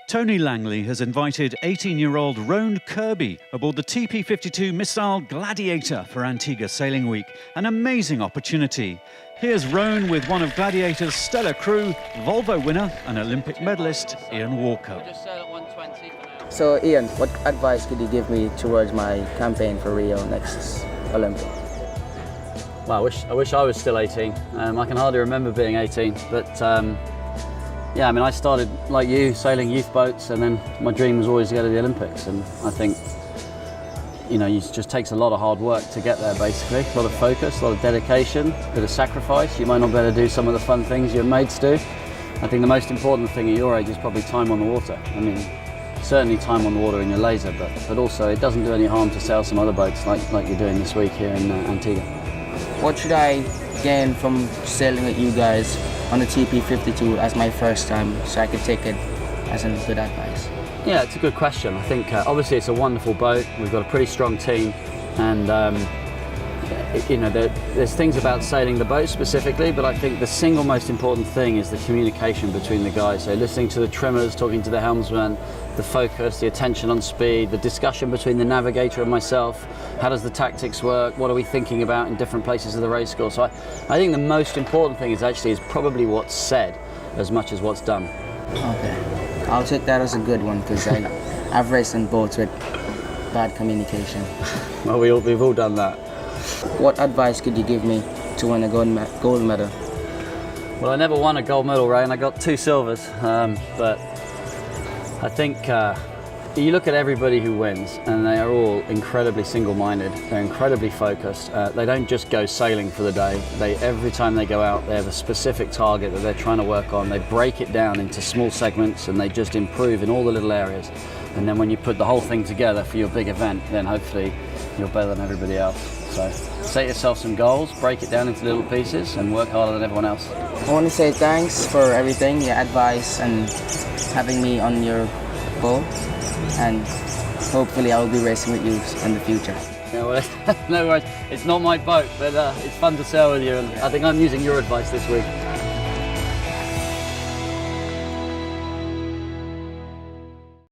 Tony Langley has invited 18-year-old Roan Kirby aboard the TP-52 missile Gladiator for Antigua Sailing Week. An amazing opportunity. Here's Roan with one of Gladiator's stellar crew, Volvo winner and Olympic medalist Ian Walker. So Ian, what advice could you give me towards my campaign for Rio next Olympics? Well, I wish I was still 18. I can hardly remember being 18, but yeah, I mean, I started like you, sailing youth boats, and then my dream was always to go to the Olympics. And I think, you know, it just takes a lot of hard work to get there, basically. A lot of focus, a lot of dedication, a bit of sacrifice. You might not be able to do some of the fun things your mates do. I think the most important thing at your age is probably time on the water. I mean, certainly time on the water in your laser, but also it doesn't do any harm to sail some other boats like you're doing this week here in Antigua. What should I gain from sailing with you guys on the TP-52 as my first time, so I could take it as a good advice? Yeah, it's a good question. I think obviously it's a wonderful boat. We've got a pretty strong team, and you know, there's things about sailing the boat specifically, but I think the single most important thing is the communication between the guys. So listening to the trimmers, talking to the helmsman, the focus, the attention on speed, the discussion between the navigator and myself. How does the tactics work? What are we thinking about in different places of the race course? So I think the most important thing is probably what's said as much as what's done. Okay, I'll take that as a good one, because I've raced on boats with bad communication. Well, we've all done that. What advice could you give me to win a gold medal? Well, I never won a gold medal, Ray, and I got 2 silvers. But I think you look at everybody who wins, and they are all incredibly single-minded. They're incredibly focused. They don't just go sailing for the day. Every time they go out, they have a specific target that they're trying to work on. They break it down into small segments, and they just improve in all the little areas. And then when you put the whole thing together for your big event, then hopefully you're better than everybody else. So set yourself some goals, break it down into little pieces, and work harder than everyone else. I want to say thanks for everything, your advice, and having me on your boat. And hopefully I will be racing with you in the future. Yeah, well, no worries. It's not my boat, but it's fun to sail with you, and I think I'm using your advice this week.